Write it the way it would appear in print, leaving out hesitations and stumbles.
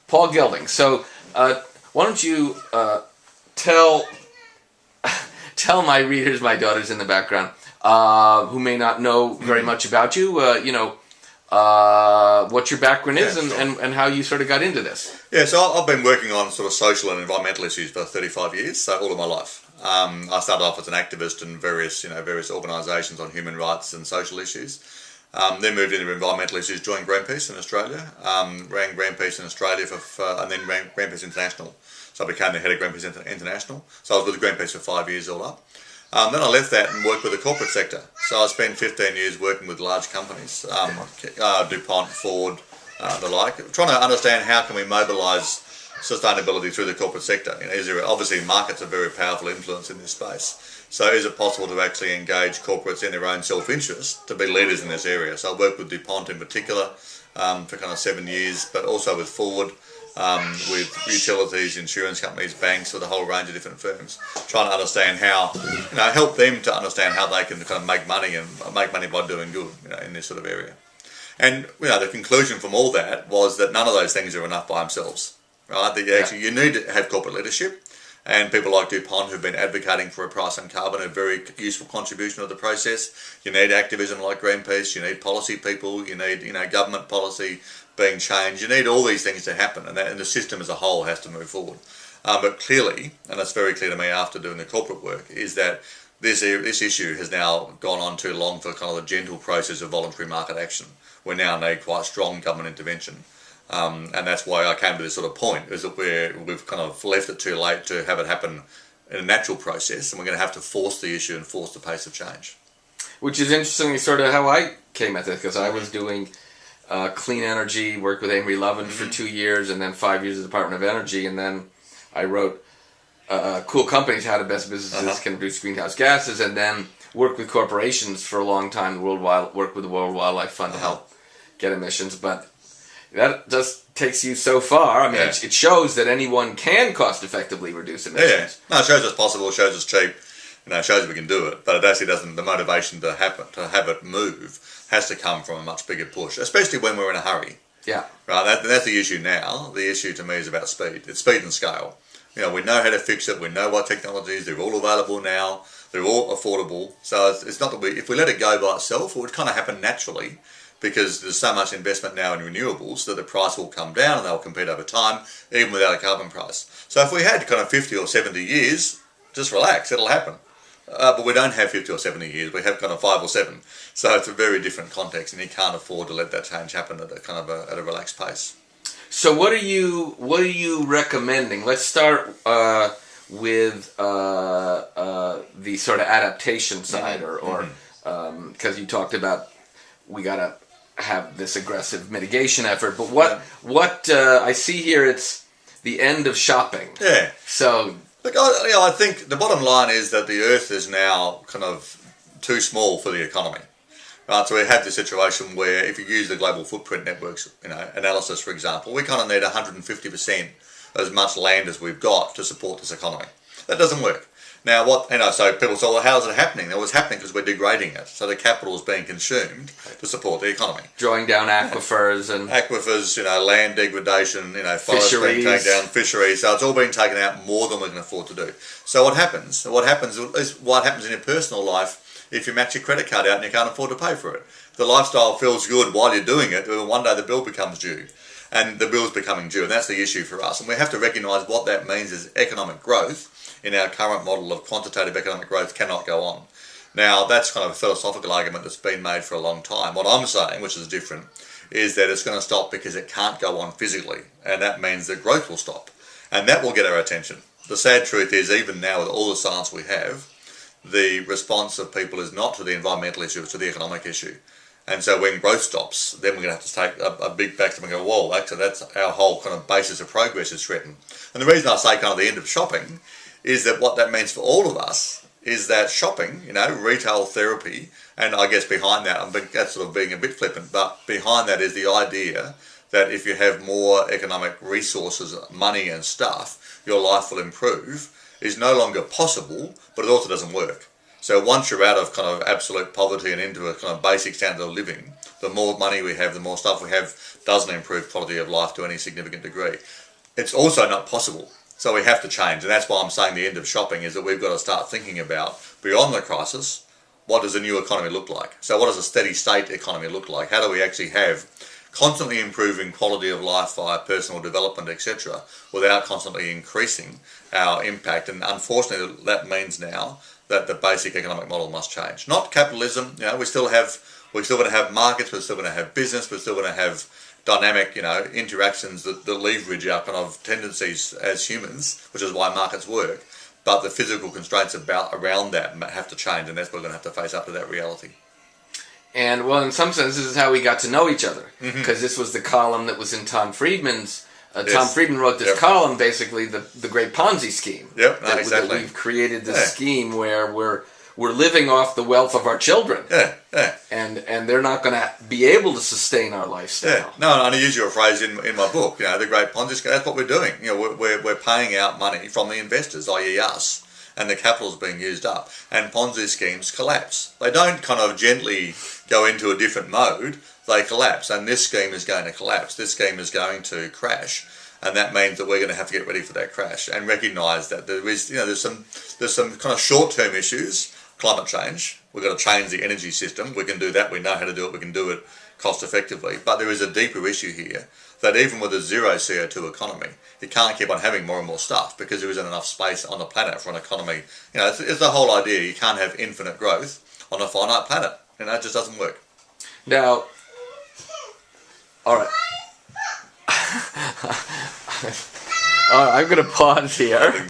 Paul Gilding. So, why don't you tell tell my readers, my daughters in the background, who may not know very much about you, what your background is and how you sort of got into this. Yeah, so I've been working on sort of social and environmental issues for 35 years, so all of my life. I started off as an activist in various organisations on human rights and social issues. Then moved into environmental issues, joined Greenpeace in Australia, ran Greenpeace in Australia and then ran Greenpeace International. So I became the head of Greenpeace International. So I was with Greenpeace for 5 years all up. Then I left that and worked with the corporate sector. So I spent 15 years working with large companies, DuPont, Ford, the like, trying to understand how can we mobilise sustainability through the corporate sector. Obviously markets are very powerful influence in this space. So is it possible to actually engage corporates in their own self-interest to be leaders in this area? So I worked with DuPont in particular for kind of 7 years, but also with Ford, with utilities, insurance companies, banks, with a whole range of different firms, trying to understand how, help them to understand how they can kind of make money and make money by doing good, in this sort of area. And the conclusion from all that was that none of those things are enough by themselves, right? That you need to have corporate leadership. And people like DuPont who've been advocating for a price on carbon, a very useful contribution to the process. You need activism like Greenpeace, you need policy people, you need government policy being changed. You need all these things to happen, and the system as a whole has to move forward. But clearly, and it's very clear to me after doing the corporate work, is that this issue has now gone on too long for kind of the gentle process of voluntary market action. We now need quite strong government intervention. And that's why I came to this sort of point, is that we've kind of left it too late to have it happen in a natural process, and we're going to have to force the issue and force the pace of change. Which is interestingly sort of how I came at this, because I was doing clean energy, worked with Amory Lovin for 2 years, and then 5 years at the Department of Energy, and then I wrote Cool Companies, How the Best Businesses Can Reduce Greenhouse Gases, and then worked with corporations for a long time, worked with the World Wildlife Fund to help get emissions, but that just takes you so far. I mean, it shows that anyone can cost-effectively reduce emissions. No, it shows it's possible, it shows it's cheap, it shows we can do it, but it actually doesn't, the motivation to have it move has to come from a much bigger push, especially when we're in a hurry. Yeah. Right, that's the issue now. The issue to me is about speed. It's speed and scale. We know how to fix it, we know what technologies, they're all available now, they're all affordable, so it's not that if we let it go by itself, it would kind of happen naturally, because there's so much investment now in renewables that the price will come down and they'll compete over time, even without a carbon price. So if we had kind of 50 or 70 years, just relax, it'll happen. But we don't have 50 or 70 years, we have kind of 5 or 7. So it's a very different context, and you can't afford to let that change happen at a relaxed pace. So what are you recommending? Let's start with the sort of adaptation side, or because you talked about we gotta have this aggressive mitigation effort, but what I see here, it's the end of shopping. Yeah. So look, I think the bottom line is that the Earth is now kind of too small for the economy. Right, so we have this situation where if you use the global footprint networks, analysis, for example, we kind of need 150% as much land as we've got to support this economy. That doesn't work. Now, so people say, well, how is it happening? It was happening because we're degrading it. So the capital is being consumed to support the economy. Drawing down aquifers and... Aquifers, land degradation, forests being taken down, fisheries. So it's all being taken out more than we can afford to do. So what happens? What happens in your personal life if you max your credit card out and you can't afford to pay for it. The lifestyle feels good while you're doing it, but one day the bill becomes due. And the bill's becoming due, and that's the issue for us. And we have to recognise what that means is economic growth in our current model of quantitative economic growth cannot go on. Now, that's kind of a philosophical argument that's been made for a long time. What I'm saying, which is different, is that it's going to stop because it can't go on physically, and that means that growth will stop. And that will get our attention. The sad truth is, even now with all the science we have, the response of people is not to the environmental issue, it's to the economic issue. And so when growth stops, then we're going to have to take a big back and go, whoa, actually that's our whole kind of basis of progress is threatened. And the reason I say kind of the end of shopping is that what that means for all of us is that shopping, retail therapy, and I guess behind that, that's sort of being a bit flippant, but behind that is the idea that if you have more economic resources, money and stuff, your life will improve, is no longer possible, but it also doesn't work. So once you're out of kind of absolute poverty and into a kind of basic standard of living, the more money we have, the more stuff we have, doesn't improve quality of life to any significant degree. It's also not possible. So we have to change, and that's why I'm saying the end of shopping is that we've got to start thinking about, beyond the crisis, what does a new economy look like? So what does a steady state economy look like? How do we actually have constantly improving quality of life via personal development, etc., without constantly increasing our impact? And unfortunately, that means now that the basic economic model must change. Not capitalism. We're still going to have markets. We're still going to have business. We're still going to have dynamic, interactions that leverage our kind of tendencies as humans, which is why markets work. But the physical constraints around that have to change, and that's what we're going to have to face up to that reality. And, well, in some sense, this is how we got to know each other. Because this was the column that was in Tom Friedman's... Tom Friedman wrote this column, basically, the great Ponzi scheme. Yep, That exactly. we've created this scheme where we're living off the wealth of our children. And they're not going to be able to sustain our lifestyle. No, and I use your phrase in my book, the great Ponzi scheme. That's what we're doing. We're paying out money from the investors, i.e. us, and the capital's being used up. And Ponzi schemes collapse. They don't kind of gently go into a different mode. They collapse, and this scheme is going to collapse. This scheme is going to crash, and that means that we're going to have to get ready for that crash and recognise that there is, there's some kind of short-term issues. Climate change. We've got to change the energy system. We can do that. We know how to do it. We can do it cost effectively. But there is a deeper issue here that even with a zero CO2 economy, you can't keep on having more and more stuff because there isn't enough space on the planet for an economy. It's the whole idea. You can't have infinite growth on a finite planet. It just doesn't work. Now, all right. All right, I'm going to pause here.